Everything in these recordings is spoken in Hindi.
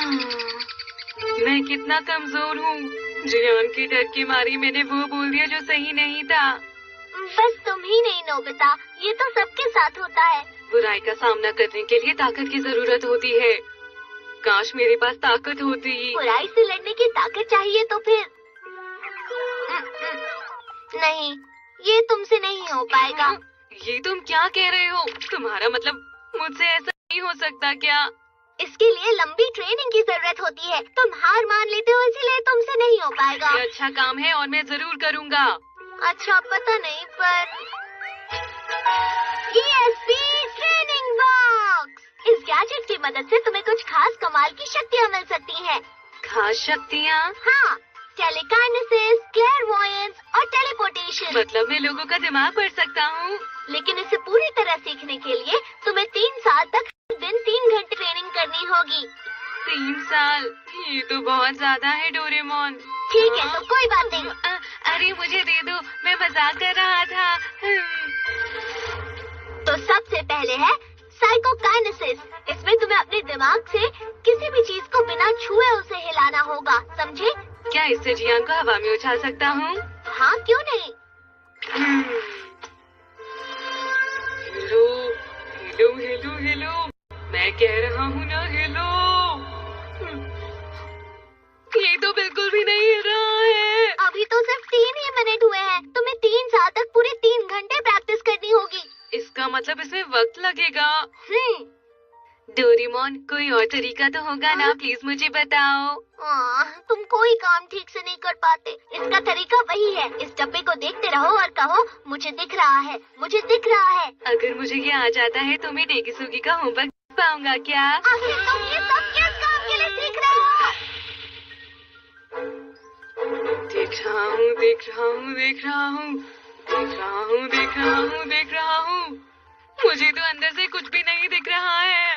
मैं कितना कमजोर हूँ। जियान के डर के मारे मैंने वो बोल दिया जो सही नहीं था। बस तुम ही नहीं नोबिता, ये तो सबके साथ होता है। बुराई का सामना करने के लिए ताकत की जरूरत होती है। काश मेरे पास ताकत होती। बुराई से लड़ने की ताकत चाहिए तो फिर नहीं, ये तुमसे नहीं हो पाएगा। ये तुम क्या कह रहे हो? तुम्हारा मतलब मुझसे ऐसा नहीं हो सकता क्या? इसके लिए लंबी ट्रेनिंग की जरूरत होती है। तुम हार मान लेते हो, इसीलिए तुमसे नहीं हो पाएगा। ये अच्छा काम है और मैं जरूर करूँगा। अच्छा, पता नहीं, पर ESP ट्रेनिंग बॉक्स। इस गैजेट की मदद से तुम्हें कुछ खास कमाल की शक्तियाँ मिल सकती हैं। खास शक्तियाँ? हाँ, टेलीकाइनेसिस, क्लेयरवॉयंस और टेलीपोर्टेशन। मतलब मैं लोगों का दिमाग पढ़ सकता हूँ। लेकिन इसे पूरी तरह सीखने के लिए तुम्हें 3 साल तक दिन 3 घंटे ट्रेनिंग करनी होगी। 3 साल? ये तो बहुत ज्यादा है डोरेमोन। ठीक है, तो कोई बात नहीं। अरे मुझे दे दो, मैं मजाक कर रहा था। तो सबसे पहले है साइकोकाइनेसिस। इसमें तुम्हें अपने दिमाग से किसी भी चीज को बिना छुए उसे हिलाना होगा, समझे? क्या इससे जियान को हवा में उछाल सकता हूँ? हाँ, क्यों नहीं। हेलो हेलो हेलो हेलो, मैं कह रहा हूँ ना, हेलो। ये तो बिल्कुल भी नहीं हिल रहा है। अभी तो सिर्फ 3 ही मिनट हुए हैं। तुम्हें 3 साल तक पूरे 3 घंटे प्रैक्टिस करनी होगी। इसका मतलब इसमें वक्त लगेगा। डोरेमोन, कोई और तरीका तो होगा ना? प्लीज मुझे बताओ। तुम कोई काम ठीक से नहीं कर पाते। इसका तरीका वही है। इस डब्बे को देखते रहो और कहो, मुझे दिख रहा है, मुझे दिख रहा है। अगर मुझे ये आ जाता है तो मैं डेगिसुगी का होमवर्क पाऊंगा क्या? आखिर तुम ये सब किस काम के लिए सीख रहे हो? देख रहा हूँ, देख रहा हूँ, देख रहा हूँ, देख रहा हूँ, देख रहा हूँ, देख रहा हूँ। मुझे तो अंदर से कुछ भी नहीं दिख रहा है।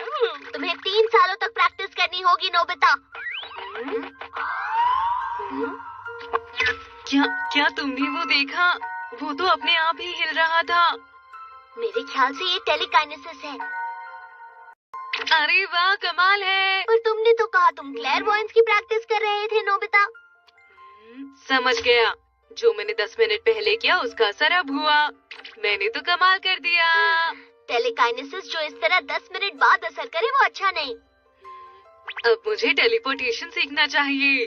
तुम्हें 3 सालों तक प्रैक्टिस करनी होगी नोबिता। क्या तुमने वो देखा? वो तो अपने आप ही हिल रहा था। मेरे ख्याल से ये टेलीकाइनेसिस है। अरे वाह, कमाल है। पर तुमने तो कहा तुम क्लेयरवॉयंस की प्रैक्टिस कर रहे थे नोबिता। समझ गया। जो मैंने 10 मिनट पहले किया उसका असर अब हुआ। मैंने तो कमाल कर दिया। टेलीकाइनेसिस जो इस तरह 10 मिनट बाद असर करे वो अच्छा नहीं। अब मुझे टेलीपोर्टेशन सीखना चाहिए।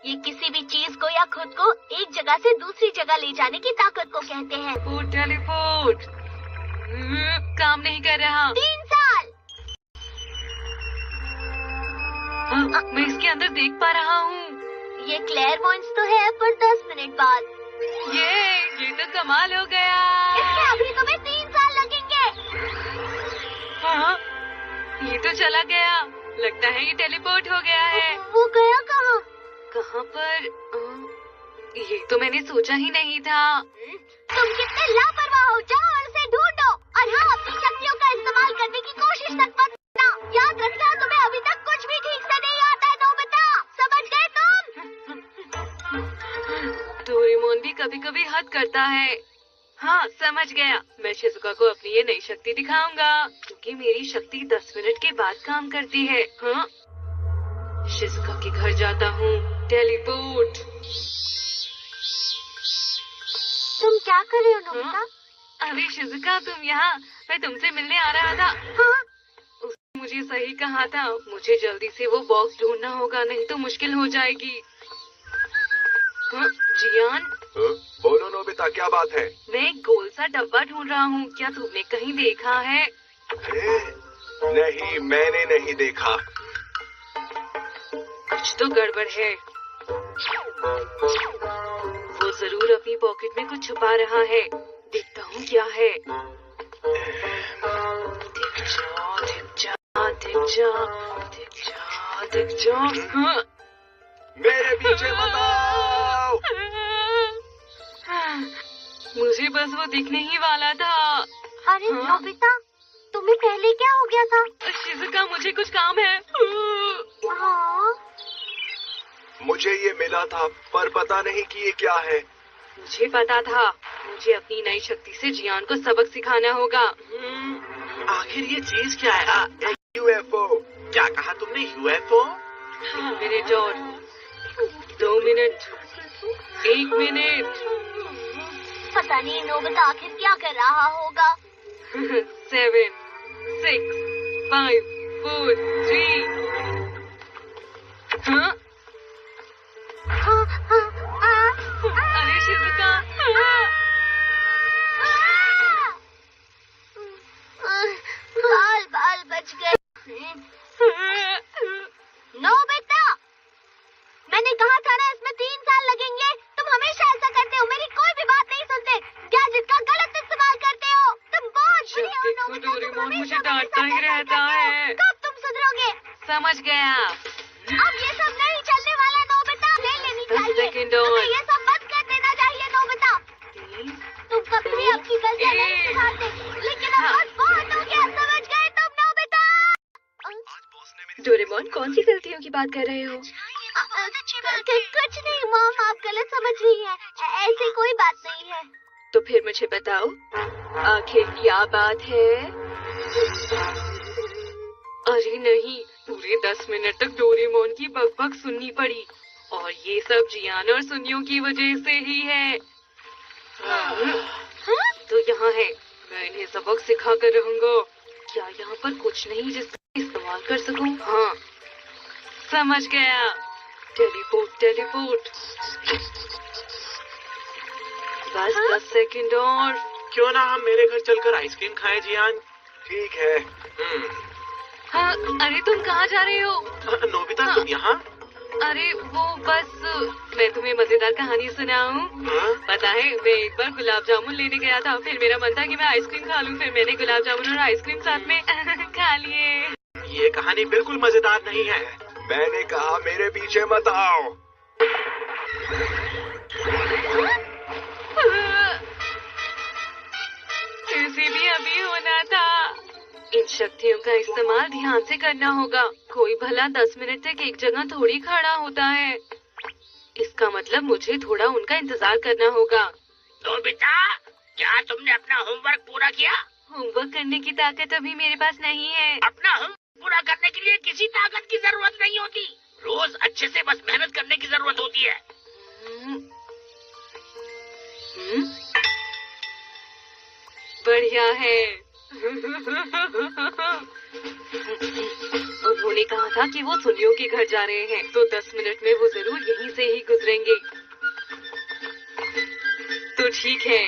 ये किसी भी चीज को या खुद को एक जगह से दूसरी जगह ले जाने की ताकत को कहते हैं। टेलीपोर्ट काम नहीं कर रहा। 3 साल। मैं इसके अंदर देख पा रहा हूँ। ये क्लेयरवॉयंस तो है, पर 10 मिनट बाद। ये तो कमाल हो गया। इसके अभी तुम्हें 3 साल लगेंगे। हाँ, ये तो चला गया। लगता है ये टेलीपोर्ट हो गया है। वो गया कहाँ? कहाँ पर? ये तो मैंने सोचा ही नहीं था। तुम कितने लापरवाह हो। जाओ और उसे ढूंढो। और हाँ, अपनी शक्तियों का इस्तेमाल करने की कोशिश तक मत करना। याद रखना, तुम्हें अभी तक कुछ भी ठीक से नहीं आता है नोबिता। समझ गए तुम? डोरेमोन भी कभी कभी हद करता है। हाँ, समझ गया। मैं शिजुका को अपनी ये नई शक्ति दिखाऊंगा, क्योंकि मेरी शक्ति 10 मिनट के बाद काम करती है। हाँ, शिजुका के घर जाता हूँ। टेलीपोर्ट। तुम क्या कर रहे हो नोबिता? अरे शिजुका, तुम यहाँ। मैं तुमसे मिलने आ रहा था। हाँ? उसने मुझे सही कहा था। मुझे जल्दी से वो बॉक्स ढूंढना होगा, नहीं तो मुश्किल हो जाएगी। जियान? बोलो नोबिता, क्या बात है? मैं एक गोल सा डब्बा ढूंढ रहा हूँ। क्या तुमने कहीं देखा है? नहीं, मैंने नहीं देखा। कुछ तो गड़बड़ है। वो जरूर अपनी पॉकेट में कुछ छुपा रहा है। देखता हूँ क्या है। दिख जा, दिख जा, दिख जा, दिख जा, दिख जा। मेरे पीछे मत आओ। मुझे बस वो दिखने ही वाला था। अरे नोबिता, तुम्हें पहले क्या हो गया था? शिजुका, मुझे कुछ काम है। हाँ? मुझे ये मिला था, पर पता नहीं कि ये क्या है। मुझे पता था। मुझे अपनी नई शक्ति से जियान को सबक सिखाना होगा। आखिर ये चीज क्या है? UFO। क्या कहा तुमने? UFO? मिनट और, 2 मिनट, 1 मिनट। पता नहीं नोबिता आखिर क्या कर रहा होगा। 7, 6, 5, 4, 3। हाँ? अरे शिजुका, बाल बाल बच गए। नोबिता, मैंने कहा था ना इसमें 3 साल लगेंगे। तुम हमेशा ऐसा करते हो, मेरी कोई भी बात नहीं सुनते। गैजेट का गलत इस्तेमाल करते हो। तुम बहुत बुरी हो नोबिता, तुम डोरेमोन मुझे हमेशा डांटता ही मेरे साथ रहता ऐसा करते हो। है। कब तुम सुधरोगे? समझ गया। अब ये सब नहीं चलने वाला नोबिता। ले लेनी 10 चाहिए। सेकंड और। तुम्हें ये सब बंद कर देना चाहिए नोबिता। 3, तुम कभी भी अपनी गलतियां नहीं सुधारते, लेकिन अब बस बहुत हो गया। समझ गए तुम नोबिता? डोरेमोन कौन सी गलतियों की बात कर रहे हो? कुछ नहीं मॉम, आप गलत समझ रही हैं। ऐसी कोई बात नहीं है। तो फिर मुझे बताओ, आखिर क्या बात है? अरे नहीं, पूरे 10 मिनट तक डोरेमोन की बकबक सुननी पड़ी, और ये सब जियान और सुनियों की वजह से ही है। तो यहाँ है, मैं इन्हें सबक सिखा कर रहूंगा। क्या यहाँ पर कुछ नहीं जिसका इस्तेमाल कर सकूं? हाँ, समझ गया। Teleport, teleport. बस 10 सेकंड और। क्यों ना हम मेरे घर चलकर आइसक्रीम खाएं जियान? ठीक है। हाँ, अरे तुम कहाँ जा रहे हो? नोबिता तुम यहाँ? अरे वो बस मैं तुम्हें मजेदार कहानी सुनाऊं। पता है, मैं एक बार गुलाब जामुन लेने गया था, फिर मेरा मन था कि मैं आइसक्रीम खा लूं, फिर मैंने गुलाब जामुन और आइसक्रीम साथ में खा लिए। ये कहानी बिल्कुल मजेदार नहीं है। मैंने कहा मेरे पीछे मत आओ। इसे भी अभी होना था। इन शक्तियों का इस्तेमाल ध्यान से करना होगा। कोई भला 10 मिनट तक एक जगह थोड़ी खड़ा होता है। इसका मतलब मुझे थोड़ा उनका इंतजार करना होगा। नोबिता, क्या तुमने अपना होमवर्क पूरा किया? होमवर्क करने की ताकत अभी मेरे पास नहीं है। अपना होमवर्क पूरा करने के लिए किसी ताकत की जरूरत नहीं होती। रोज अच्छे से बस मेहनत करने की जरूरत होती है। बढ़िया है। उन्होंने कहा था कि वो सुनियों के घर जा रहे हैं, तो 10 मिनट में वो जरूर यहीं से ही गुजरेंगे। तो ठीक है,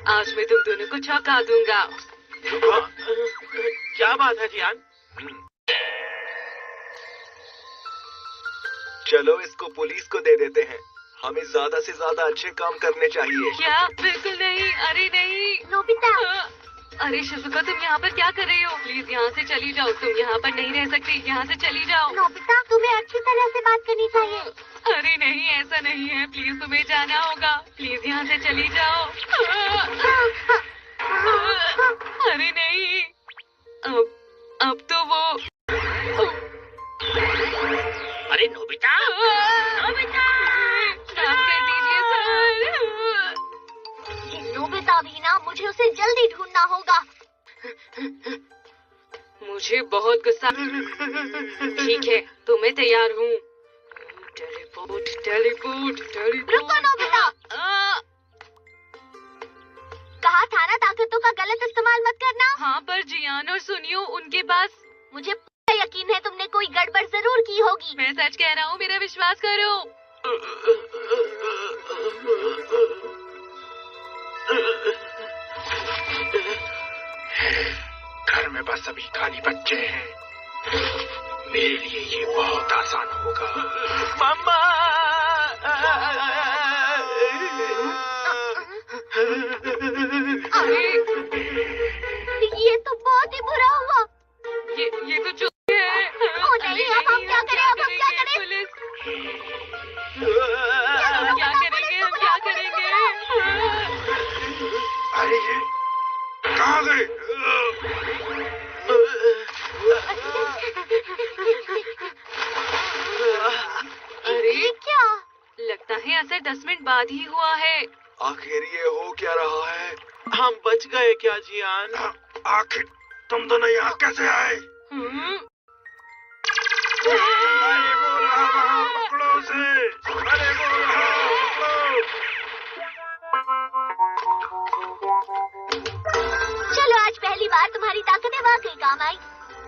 आज मैं तुम दोनों को चौंका दूंगा। क्या बात है जियान? चलो इसको पुलिस को दे देते हैं। हमें ज्यादा से ज्यादा अच्छे काम करने चाहिए। क्या? बिल्कुल नहीं। अरे नहीं नोबिता, अरे शिजुका, तुम यहाँ पर क्या कर रही हो? प्लीज यहाँ से चली जाओ। तुम यहाँ पर नहीं रह सकती। यहाँ से चली जाओ। नोबिता, तुम्हें अच्छी तरह से बात करनी चाहिए। अरे नहीं, ऐसा नहीं है। प्लीज तुम्हें जाना होगा। प्लीज यहाँ से चली जाओ। अरे नहीं, अब तो वो। अरे नोबिता, नोबिता, माफ कर दीजिए सर। ये नोबिता भी ना, मुझे उसे जल्दी ढूंढना होगा। मुझे बहुत गुस्सा। ठीक है, तो मैं तैयार हूँ। Teleport, teleport, teleport. रुको नोबिता, कहा था ना ताकतों का गलत इस्तेमाल मत करना। हाँ, पर जियान और सुनियो उनके पास। मुझे पूरा यकीन है तुमने कोई गड़बड़ जरूर की होगी। मैं सच कह रहा हूँ, मेरा विश्वास करो। घर में बस अभी खाली बच्चे हैं। मेरे लिए ये बहुत आसान होगा। मम्मा! अरे ये तो बहुत ही बुरा हुआ। ये तो चोरी है। ओ नहीं, अब हम क्या करें? अब हम क्या करें? पुलिस, क्या करेंगे? हम क्या करेंगे? अरे ये कहाँ गए? अरे क्या? लगता है असर 10 मिनट बाद ही हुआ है। आखिर ये हो क्या रहा है? हम बच गए क्या जियान? आखिर तुम दोनों यहाँ कैसे आए? हम्म, अरे वो रहा वहाँ। अरे वो रहा। चलो आज पहली बार तुम्हारी ताकतें वाकई काम आई।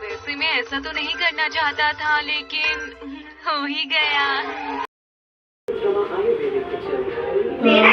वैसे मैं ऐसा तो नहीं करना चाहता था, लेकिन हो ही गया। मेरा